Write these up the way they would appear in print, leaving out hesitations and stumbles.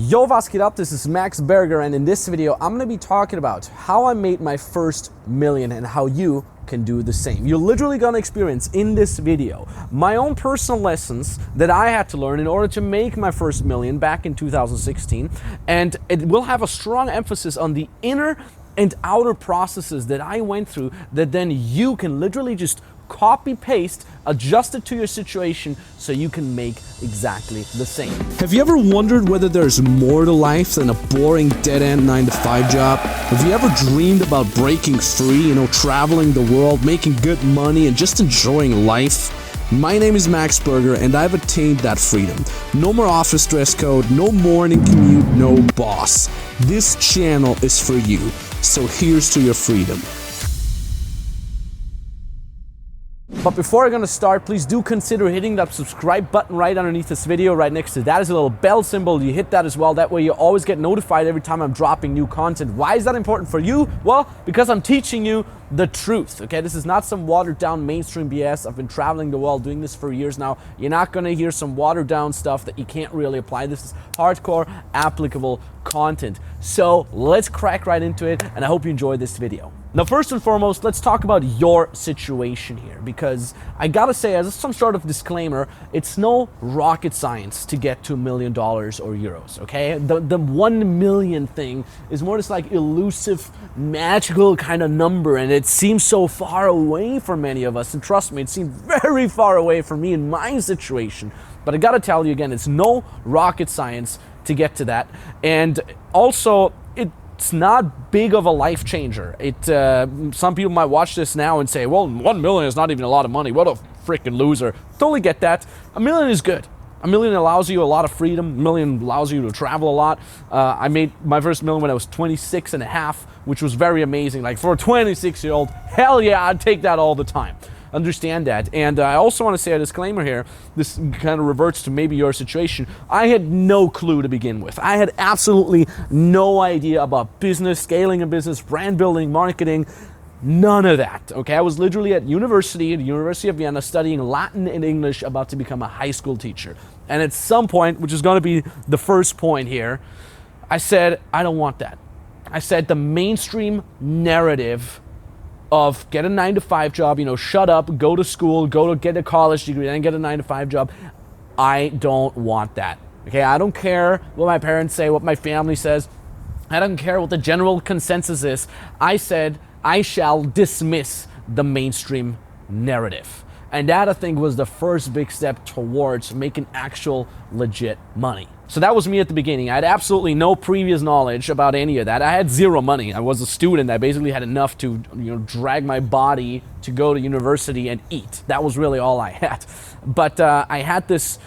Yo, was geht up? This is Max Berger, and in this video I'm going to be talking about how I made my first million and how you can do the same. You're literally going to experience in this video my own personal lessons that I had to learn in order to make my first million back in 2016, and it will have a strong emphasis on the inner and outer processes that I went through that then you can literally just copy paste, adjust it to your situation so you can make exactly the same. Have you ever wondered whether there's more to life than a boring dead-end 9-to-5 job? Have you ever dreamed about breaking free, traveling the world, making good money, and just enjoying life? My name is Max Berger, and I've attained that freedom. No more office dress code, no morning commute, no boss. This channel is for you, so here's to your freedom. But before I'm gonna start, please do consider hitting that subscribe button right underneath this video. Right next to that is a little bell symbol. You hit that as well. That way you always get notified every time I'm dropping new content. Why is that important for you? Well, because I'm teaching you the truth, okay? This is not some watered down mainstream BS. I've been traveling the world doing this for years now. You're not gonna hear some watered down stuff that you can't really apply. This is hardcore, applicable content. So let's crack right into it, and I hope you enjoyed this video. Now, first and foremost, let's talk about your situation here, because I gotta say, as some sort of disclaimer, it's no rocket science to get to $1 million or euros, okay? The 1 million thing is more just like elusive, magical kind of number, and it seems so far away for many of us, and trust me, it seemed very far away for me in my situation. But I gotta tell you again, it's no rocket science to get to that, and also, it's not big of a life changer. Some people might watch this now and say, well, 1 million is not even a lot of money. What a freaking loser. Totally get that. $1 million is good. $1 million allows you a lot of freedom. $1 million allows you to travel a lot. I made my first million when I was 26 and a half, which was very amazing. Like for a 26-year-old, hell yeah, I'd take that all the time. Understand that. And I also want to say a disclaimer here. This kind of reverts to maybe your situation. I had no clue to begin with. I had absolutely no idea about business, scaling a business, brand building, marketing, none of that. Okay, I was literally at the University of Vienna, studying Latin and English, about to become a high school teacher. And at some point, which is going to be the first point here, I said, I don't want that. I said the mainstream narrative of get a 9-to-5 job, shut up, go to school, go to get a college degree, then get a 9-to-5 job. I don't want that. Okay, I don't care what my parents say, what my family says. I don't care what the general consensus is. I said I shall dismiss the mainstream narrative. And that, I think, was the first big step towards making actual legit money. So that was me at the beginning. I had absolutely no previous knowledge about any of that. I had zero money. I was a student. I basically had enough to, drag my body to go to university and eat. That was really all I had. But I had this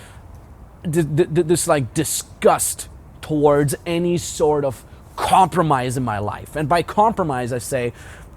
like disgust towards any sort of compromise in my life. And by compromise, I say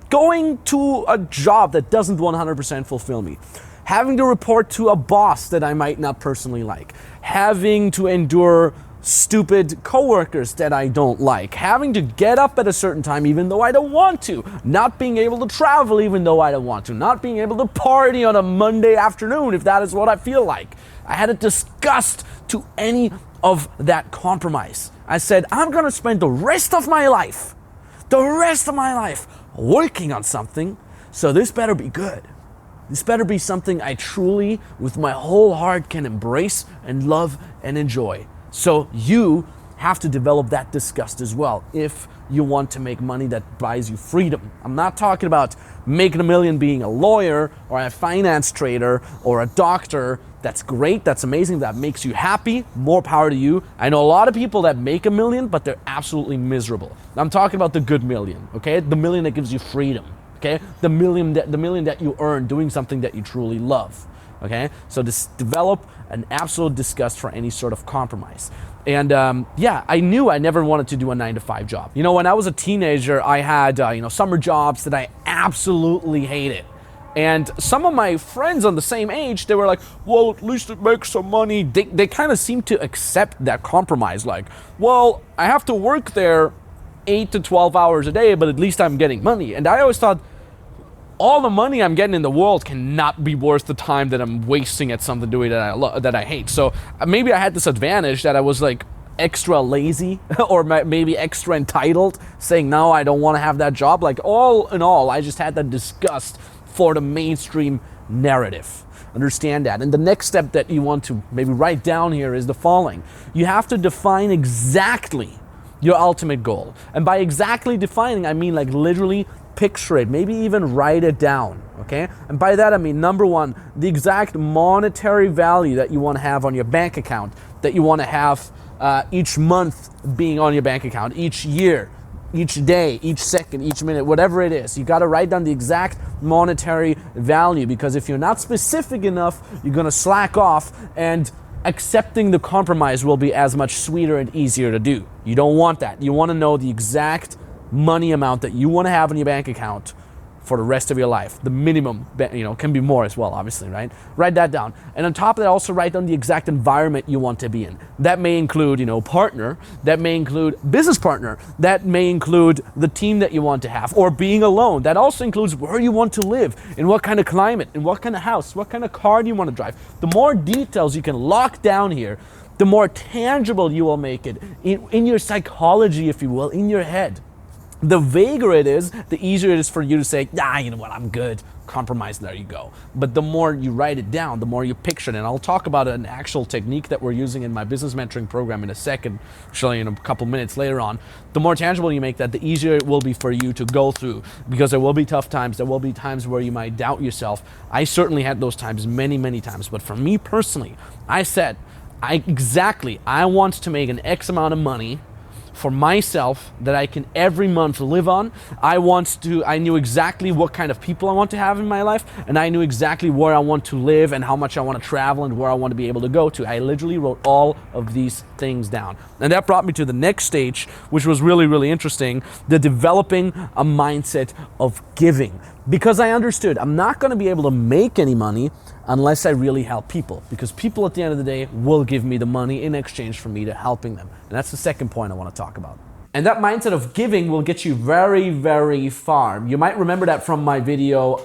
going to a job that doesn't 100% fulfill me. Having to report to a boss that I might not personally like. Having to endure stupid coworkers that I don't like. Having to get up at a certain time even though I don't want to. Not being able to travel even though I don't want to. Not being able to party on a Monday afternoon if that is what I feel like. I had a disgust to any of that compromise. I said, I'm gonna spend the rest of my life working on something, so this better be good. This better be something I truly, with my whole heart, can embrace and love and enjoy. So you have to develop that disgust as well if you want to make money that buys you freedom. I'm not talking about making $1 million being a lawyer or a finance trader or a doctor. That's great, that's amazing, that makes you happy, more power to you. I know a lot of people that make $1 million, but they're absolutely miserable. I'm talking about the good million, okay? The million that gives you freedom. Okay, the million that you earn doing something that you truly love. Okay, so develop an absolute disgust for any sort of compromise. And yeah, I knew I never wanted to do a 9-to-5 job. When I was a teenager, I had summer jobs that I absolutely hated. And some of my friends on the same age, they were like, well, at least it makes some money. They kind of seemed to accept that compromise. Like, well, I have to work there 8 to 12 hours a day, but at least I'm getting money. And I always thought, all the money I'm getting in the world cannot be worth the time that I'm wasting at something doing that I hate. So maybe I had this advantage that I was like extra lazy or maybe extra entitled, saying, no, I don't want to have that job. Like, all in all, I just had that disgust for the mainstream narrative. Understand that. And the next step that you want to maybe write down here is the following. You have to define exactly your ultimate goal. And by exactly defining, I mean like literally picture it, maybe even write it down, okay? And by that I mean, number one, the exact monetary value that you want to have on your bank account, that you want to have each month being on your bank account, each year, each day, each second, each minute, whatever it is. You got to write down the exact monetary value, because if you're not specific enough, you're going to slack off, and accepting the compromise will be as much sweeter and easier to do. You don't want that. You want to know the exact money amount that you want to have in your bank account for the rest of your life. The minimum, can be more as well, obviously, right? Write that down. And on top of that, also write down the exact environment you want to be in. That may include, partner. That may include business partner. That may include the team that you want to have, or being alone. That also includes where you want to live, in what kind of climate, in what kind of house, what kind of car do you want to drive. The more details you can lock down here, the more tangible you will make it in your psychology, if you will, in your head. The vaguer it is, the easier it is for you to say, you know what, I'm good. Compromise, there you go. But the more you write it down, the more you picture it. And I'll talk about an actual technique that we're using in my business mentoring program in a second, actually in a couple minutes later on. The more tangible you make that, the easier it will be for you to go through, because there will be tough times. There will be times where you might doubt yourself. I certainly had those times many, many times. But for me personally, I said, I want to make an X amount of money for myself that I can every month live on. I knew exactly what kind of people I want to have in my life, and I knew exactly where I want to live and how much I want to travel and where I want to be able to go to. I literally wrote all of these things down. And that brought me to the next stage, which was really, really interesting, the developing a mindset of giving. Because I understood I'm not going to be able to make any money unless I really help people, because people at the end of the day will give me the money in exchange for me to helping them. And that's the second point I want to talk about. And that mindset of giving will get you very, very far. You might remember that from my video,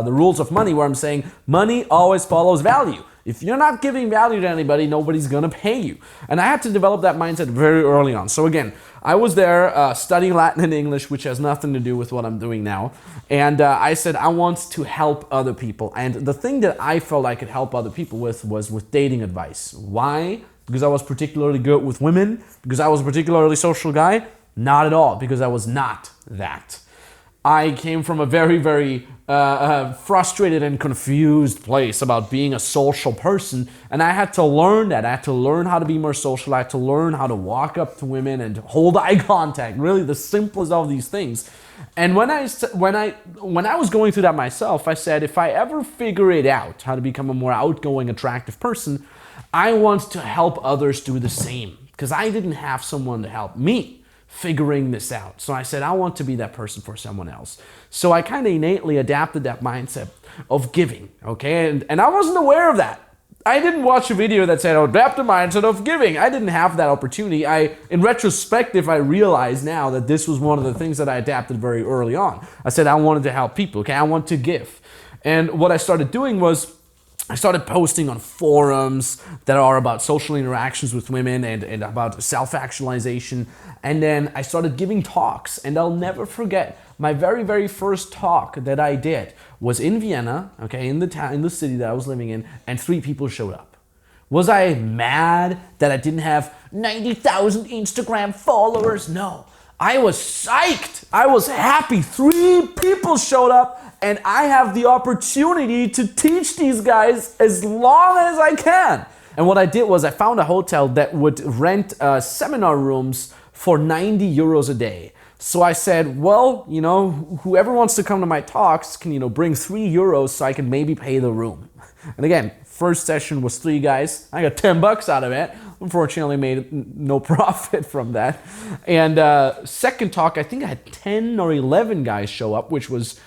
The Rules of Money, where I'm saying money always follows value. If you're not giving value to anybody, nobody's gonna pay you. And I had to develop that mindset very early on. So again, I was there studying Latin and English, which has nothing to do with what I'm doing now. And I said, I want to help other people. And the thing that I felt I could help other people with was with dating advice. Why? Because I was particularly good with women? Because I was a particularly social guy? Not at all, because I was not that. I came from a very, very frustrated and confused place about being a social person, and I had to learn that. I had to learn how to be more social. I had to learn how to walk up to women and hold eye contact. Really, the simplest of these things. And when I was going through that myself, I said, if I ever figure it out, how to become a more outgoing, attractive person, I want to help others do the same, because I didn't have someone to help me figuring this out. So I said, I want to be that person for someone else. So I kind of innately adapted that mindset of giving, okay? And I wasn't aware of that. I didn't watch a video that said, adapt the mindset of giving. I didn't have that opportunity. In retrospective, I realize now that this was one of the things that I adapted very early on. I said, I wanted to help people, okay? I want to give. And what I started doing was, I started posting on forums that are about social interactions with women and about self-actualization. And then I started giving talks. And I'll never forget, my very, very first talk that I did was in Vienna, okay, in the city that I was living in, and 3 people showed up. Was I mad that I didn't have 90,000 Instagram followers? No. I was psyched. I was happy. 3 people showed up, and I have the opportunity to teach these guys as long as I can. And what I did was I found a hotel that would rent seminar rooms for 90 euros a day. So I said, well, whoever wants to come to my talks can, bring 3 euros so I can maybe pay the room. And again, first session was 3 guys. I got 10 bucks out of it. Unfortunately, made no profit from that. And second talk, I think I had 10 or 11 guys show up, which was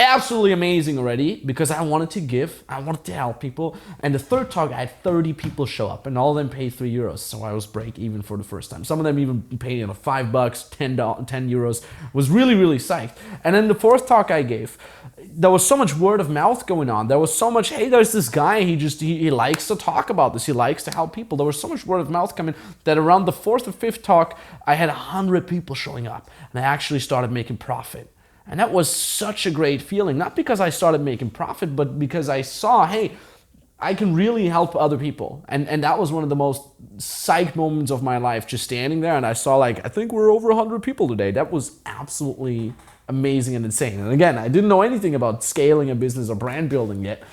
absolutely amazing already because I wanted to give, I wanted to help people. And the third talk, I had 30 people show up and all of them paid €3. So I was break even for the first time. Some of them even paid, you know, $5, $10 euros. Was really, really psyched. And then the fourth talk I gave, there was so much word of mouth going on. There was so much, hey, there's this guy, he likes to talk about this. He likes to help people. There was so much word of mouth coming that around the fourth or fifth talk, I had 100 people showing up and I actually started making profit. And that was such a great feeling, not because I started making profit, but because I saw, hey, I can really help other people. And that was one of the most psyched moments of my life, just standing there and I saw like, I think we're over 100 people today. That was absolutely amazing and insane. And again, I didn't know anything about scaling a business or brand building yet.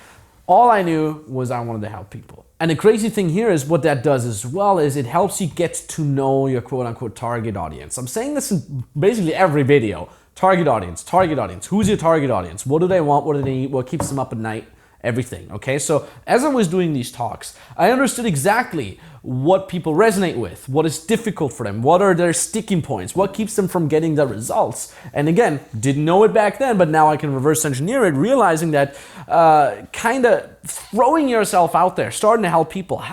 All I knew was I wanted to help people. And the crazy thing here is what that does as well is it helps you get to know your quote unquote target audience. I'm saying this in basically every video. Target audience, target audience. Who's your target audience? What do they want? What do they need? What keeps them up at night? Everything, okay? So as I was doing these talks, I understood exactly what people resonate with, what is difficult for them, what are their sticking points, what keeps them from getting the results. And again, didn't know it back then, but now I can reverse engineer it, realizing that kind of throwing yourself out there, starting to help people,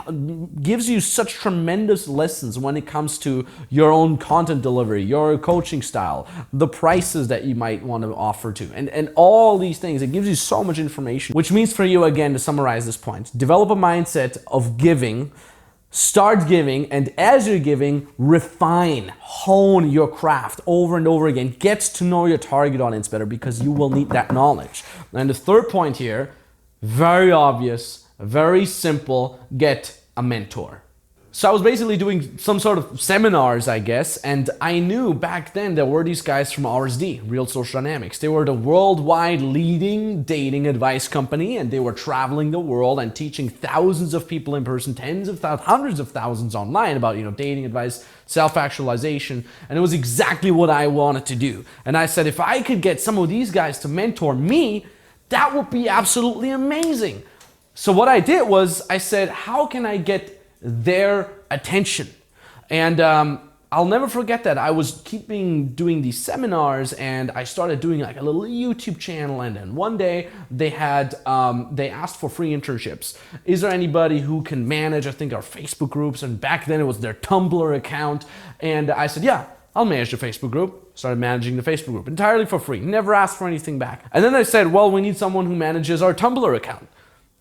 gives you such tremendous lessons when it comes to your own content delivery, your coaching style, the prices that you might want to offer to, and all these things. It gives you so much information, which means for you, again, to summarize this point, develop a mindset of giving. Start giving, and as you're giving, refine, hone your craft over and over again. Get to know your target audience better because you will need that knowledge. And the third point here, very obvious, very simple, get a mentor. So I was basically doing some sort of seminars, I guess, and I knew back then there were these guys from RSD, Real Social Dynamics. They were the worldwide leading dating advice company, and they were traveling the world and teaching thousands of people in person, tens of thousands, hundreds of thousands online about, you know, dating advice, self-actualization, and it was exactly what I wanted to do. And I said, if I could get some of these guys to mentor me, that would be absolutely amazing. So what I did was I said, how can I get their attention? And I'll never forget that. I was doing these seminars and I started doing like a little YouTube channel, and then one day they asked for free internships. Is there anybody who can manage, I think, our Facebook groups? And back then it was their Tumblr account. And I said, yeah, I'll manage the Facebook group. Started managing the Facebook group entirely for free. Never asked for anything back. And then I said, well, we need someone who manages our Tumblr account.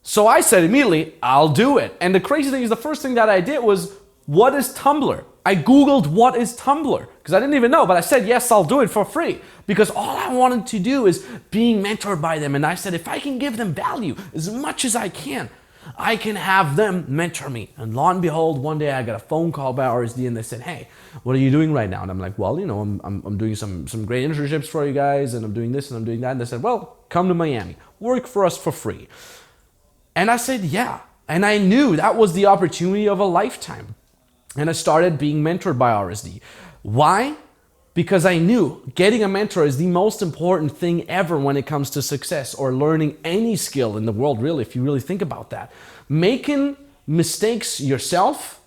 So I said immediately, I'll do it. And the crazy thing is, the first thing that I did was, what is Tumblr? I Googled what is Tumblr, because I didn't even know, but I said, yes, I'll do it for free. Because all I wanted to do is being mentored by them. And I said, if I can give them value as much as I can have them mentor me. And lo and behold, one day I got a phone call by RSD and they said, hey, what are you doing right now? And I'm like, well, you know, I'm doing some great internships for you guys, and I'm doing this and I'm doing that. And they said, well, come to Miami, work for us for free. And I said, yeah. And I knew that was the opportunity of a lifetime. And I started being mentored by RSD. Why? Because I knew getting a mentor is the most important thing ever when it comes to success or learning any skill in the world, really, if you really think about that. Making mistakes yourself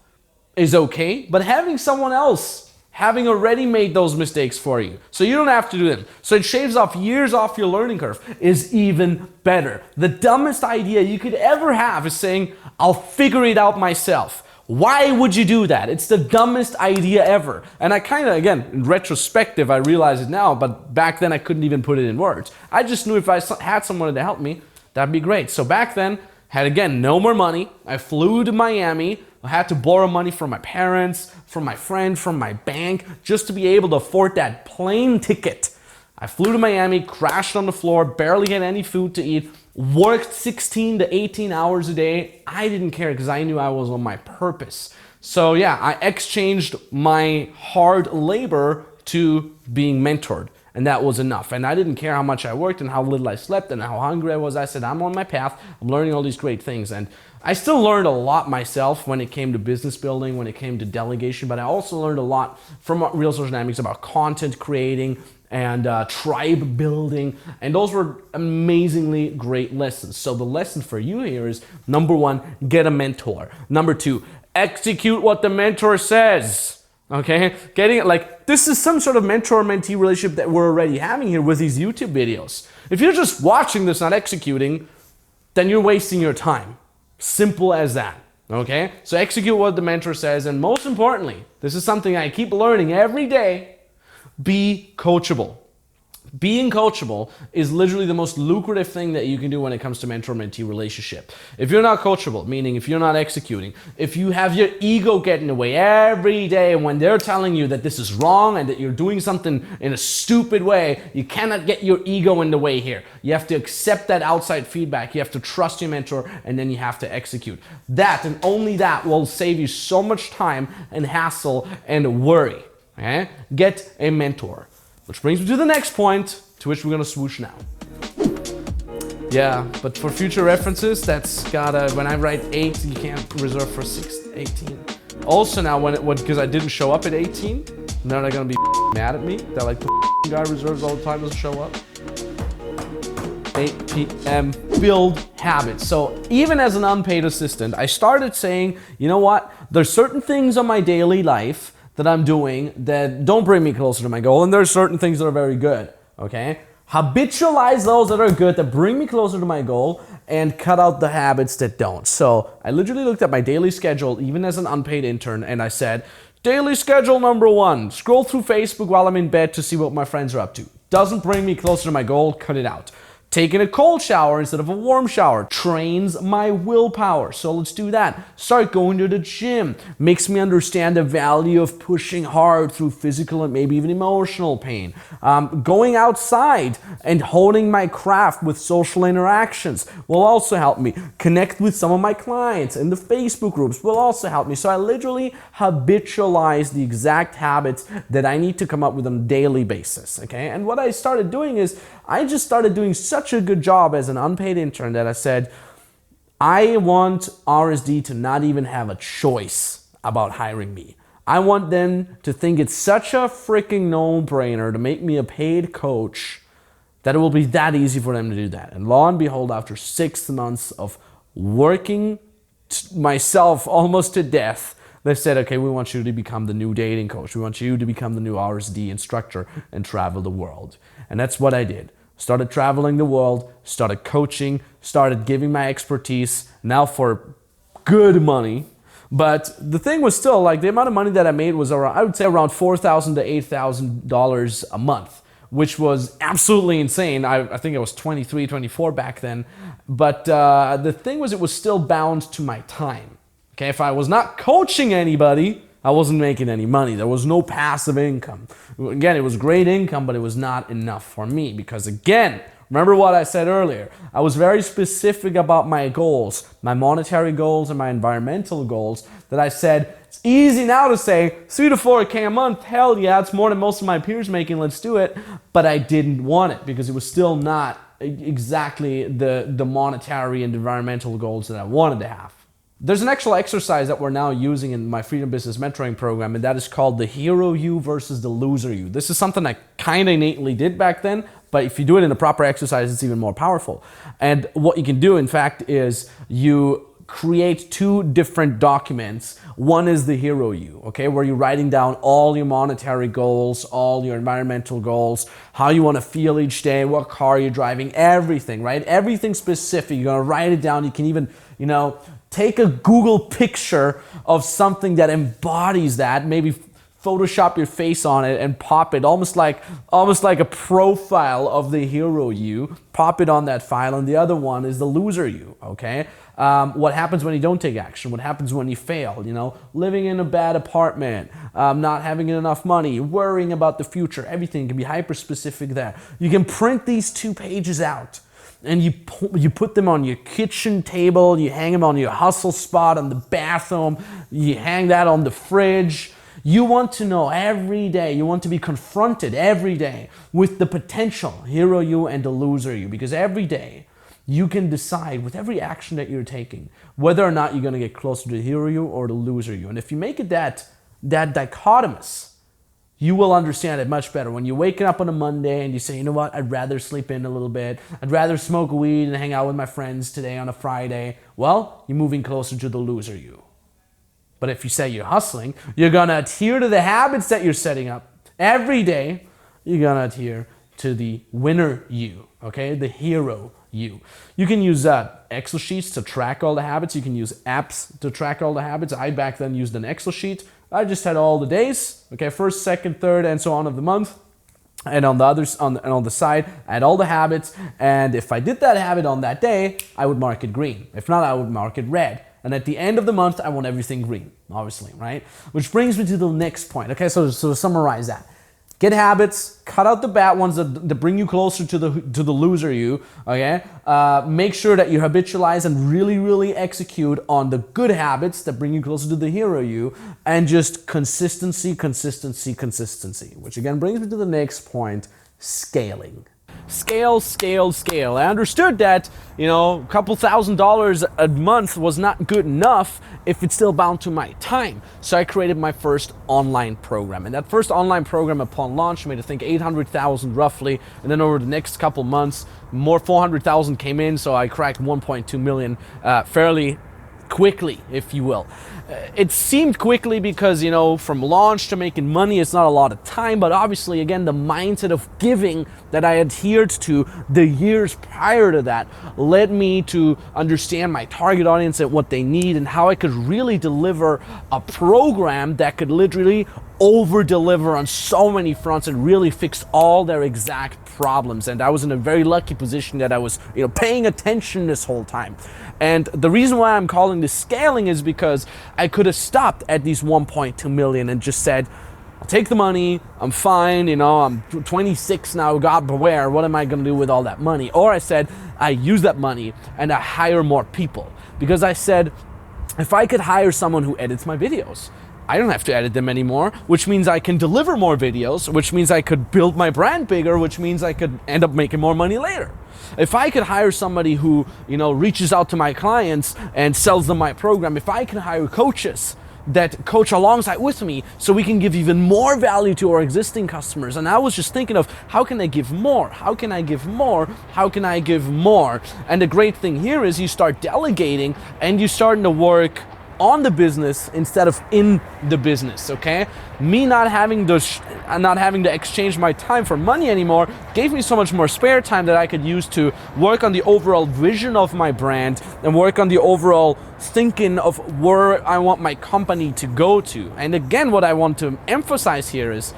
is okay, but having someone else having already made those mistakes for you, so you don't have to do them, so it shaves off years off your learning curve, is even better. The dumbest idea you could ever have is saying, I'll figure it out myself. Why would you do that? It's the dumbest idea ever. And I kind of, again, in retrospective, I realize it now, but back then I couldn't even put it in words. I just knew if I had someone to help me, that'd be great. So back then, had, again, no more money. I flew to Miami. I had to borrow money from my parents, from my friend, from my bank, just to be able to afford that plane ticket. I flew to Miami, crashed on the floor, barely had any food to eat, worked 16 to 18 hours a day. I didn't care because I knew I was on my purpose. So yeah, I exchanged my hard labor to being mentored. And that was enough. And I didn't care how much I worked and how little I slept and how hungry I was. I said, I'm on my path. I'm learning all these great things. And I still learned a lot myself when it came to business building, when it came to delegation. But I also learned a lot from Real Social Dynamics about content creating and tribe building. And those were amazingly great lessons. So the lesson for you here is, number one, get a mentor. Number two, execute what the mentor says. Okay, getting like this is some sort of mentor-mentee relationship that we're already having here with these YouTube videos. If you're just watching this, not executing, then you're wasting your time. Simple as that. Okay, so execute what the mentor says, and most importantly, this is something I keep learning every day: be coachable. Being coachable is literally the most lucrative thing that you can do when it comes to mentor-mentee relationship. If you're not coachable, meaning if you're not executing, if you have your ego get in the way every day when they're telling you that this is wrong and that you're doing something in a stupid way, you cannot get your ego in the way here. You have to accept that outside feedback. You have to trust your mentor, and then you have to execute. That and only that will save you so much time and hassle and worry. Okay? Get a mentor. Which brings me to the next point, to which we're gonna swoosh now. Yeah, but for future references, that's gotta, when I write 8, you can't reserve for 18. Also now, because I didn't show up at 18, now they're gonna be mad at me. They're like, the guy reserves all the time, doesn't show up. 8 p.m. build habits. So even as an unpaid assistant, I started saying, you know what? There's certain things on my daily life that I'm doing that don't bring me closer to my goal, and there's certain things that are very good, okay? Habitualize those that are good, that bring me closer to my goal, and cut out the habits that don't. So I literally looked at my daily schedule, even as an unpaid intern, and I said, daily schedule number 1, scroll through Facebook while I'm in bed to see what my friends are up to. Doesn't bring me closer to my goal, cut it out. Taking a cold shower instead of a warm shower trains my willpower. So let's do that. Start going to the gym. Makes me understand the value of pushing hard through physical and maybe even emotional pain. Going outside and honing my craft with social interactions will also help me. Connect with some of my clients in the Facebook groups will also help me. So I literally habitualize the exact habits that I need to come up with on a daily basis. Okay, and what I started doing is I just started doing such a good job as an unpaid intern that I said, I want RSD to not even have a choice about hiring me. I want them to think it's such a freaking no-brainer to make me a paid coach that it will be that easy for them to do that. And lo and behold, after 6 months of working myself almost to death, they said, okay, we want you to become the new dating coach. We want you to become the new RSD instructor and travel the world. And that's what I did. Started traveling the world, started coaching, started giving my expertise, now for good money. But the thing was still, like, the amount of money that I made was around, I would say around $4,000 to $8,000 a month, which was absolutely insane. I think I was 23, 24 back then. But the thing was, it was still bound to my time. Okay, if I was not coaching anybody, I wasn't making any money. There was no passive income. Again, it was great income, but it was not enough for me because, again, remember what I said earlier. I was very specific about my goals, my monetary goals and my environmental goals, that I said, it's easy now to say 3 to 4K a month. Hell yeah, it's more than most of my peers making. Let's do it. But I didn't want it because it was still not exactly the monetary and environmental goals that I wanted to have. There's an actual exercise that we're now using in my Freedom Business Mentoring program, and that is called the hero you versus the loser you. This is something I kind of innately did back then, but if you do it in a proper exercise, it's even more powerful. And what you can do, in fact, is you create 2 different documents. One is the hero you, okay, where you're writing down all your monetary goals, all your environmental goals, how you want to feel each day, what car you're driving, everything, right? Everything specific. You're going to write it down. You can even, take a Google picture of something that embodies that, maybe Photoshop your face on it and pop it, almost like a profile of the hero you, pop it on that file, and the other one is the loser you, okay? What happens when you don't take action? What happens when you fail? Living in a bad apartment, not having enough money, worrying about the future, everything can be hyper-specific there. You can print these 2 pages out, and you put them on your kitchen table, you hang them on your hustle spot on the bathroom, you hang that on the fridge. You want to know every day, you want to be confronted every day with the potential hero you and the loser you, because every day you can decide with every action that you're taking whether or not you're going to get closer to the hero you or the loser you. And if you make it that dichotomous, you will understand it much better. When you're waking up on a Monday and you say, you know what, I'd rather sleep in a little bit. I'd rather smoke weed and hang out with my friends today on a Friday. Well, you're moving closer to the loser you. But if you say you're hustling, you're gonna adhere to the habits that you're setting up. Every day, you're gonna adhere to the winner you, okay? The hero you. You can use Excel sheets to track all the habits. You can use apps to track all the habits. I back then used an Excel sheet. I just had all the days, okay? First, second, third, and so on of the month. And on the others, on the side, I had all the habits. And if I did that habit on that day, I would mark it green. If not, I would mark it red. And at the end of the month, I want everything green, obviously, right? Which brings me to the next point. Okay, so to summarize that. Get habits, cut out the bad ones that bring you closer to the loser you, okay? Make sure that you habitualize and really execute on the good habits that bring you closer to the hero you, and just consistency, which again brings me to the next point, scaling. Scale. I understood that, a couple $1,000s a month was not good enough if it's still bound to my time. So I created my first online program. And that first online program upon launch made, I think, 800,000 roughly. And then over the next couple months, more 400,000 came in. So I cracked 1.2 million fairly quickly, if you will. It seemed quickly because, from launch to making money, it's not a lot of time, but obviously, again, the mindset of giving that I adhered to the years prior to that led me to understand my target audience and what they need and how I could really deliver a program that could literally over-deliver on so many fronts and really fix all their exact problems. And I was in a very lucky position that I was, paying attention this whole time. And the reason why I'm calling this scaling is because I could have stopped at these 1.2 million and just said, I'll take the money, I'm fine, I'm 26 now, God beware, what am I gonna do with all that money? Or I said, I use that money and I hire more people. Because I said, if I could hire someone who edits my videos, I don't have to edit them anymore, which means I can deliver more videos, which means I could build my brand bigger, which means I could end up making more money later. If I could hire somebody who, reaches out to my clients and sells them my program, if I can hire coaches that coach alongside with me so we can give even more value to our existing customers. And I was just thinking of, how can I give more? How can I give more? How can I give more? And the great thing here is you start delegating and you're starting to work on the business instead of in the business, okay? Me not having to exchange my time for money anymore gave me so much more spare time that I could use to work on the overall vision of my brand and work on the overall thinking of where I want my company to go to. And again, what I want to emphasize here is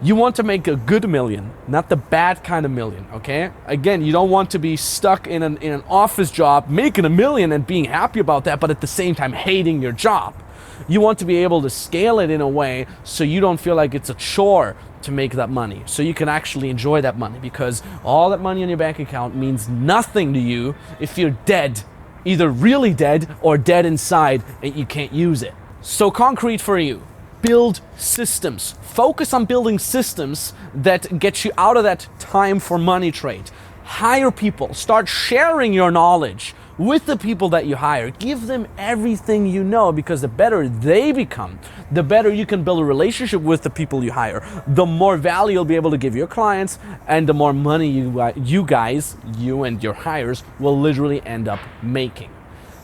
you want to make a good million, not the bad kind of million, okay? Again, you don't want to be stuck in an office job, making $1 million and being happy about that, but at the same time hating your job. You want to be able to scale it in a way so you don't feel like it's a chore to make that money, so you can actually enjoy that money, because all that money in your bank account means nothing to you if you're dead, either really dead or dead inside and you can't use it. So concrete for you. Build systems. Focus on building systems that get you out of that time for money trade. Hire people. Start sharing your knowledge with the people that you hire. Give them everything you know, because the better they become, the better you can build a relationship with the people you hire. The more value you'll be able to give your clients, and the more money you and your hires will literally end up making.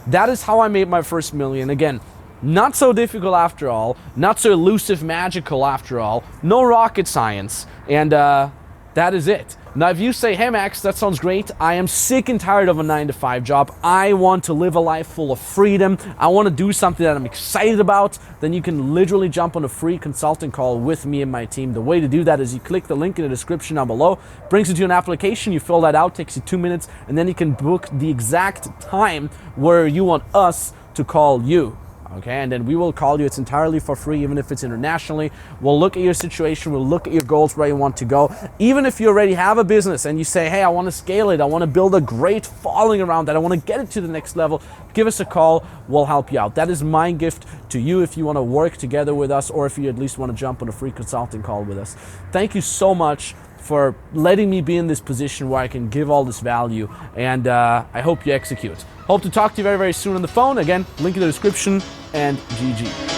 That is how I made my first $1 million. Again, not so difficult after all, not so elusive, magical after all, no rocket science, and that is it. Now, if you say, hey Max, that sounds great, I am sick and tired of a 9-to-5 job, I want to live a life full of freedom, I want to do something that I'm excited about, then you can literally jump on a free consulting call with me and my team. The way to do that is you click the link in the description down below, brings you to an application, you fill that out, takes you 2 minutes, and then you can book the exact time where you want us to call you. Okay, and then we will call you. It's entirely for free, even if it's internationally. We'll look at your situation, we'll look at your goals, where you want to go. Even if you already have a business and you say, hey, I want to scale it, I want to build a great following around that, I want to get it to the next level, give us a call, we'll help you out. That is my gift to you if you want to work together with us, or if you at least want to jump on a free consulting call with us. Thank you so much for letting me be in this position where I can give all this value, and I hope you execute. Hope to talk to you very, very soon on the phone. Again, link in the description, and GG.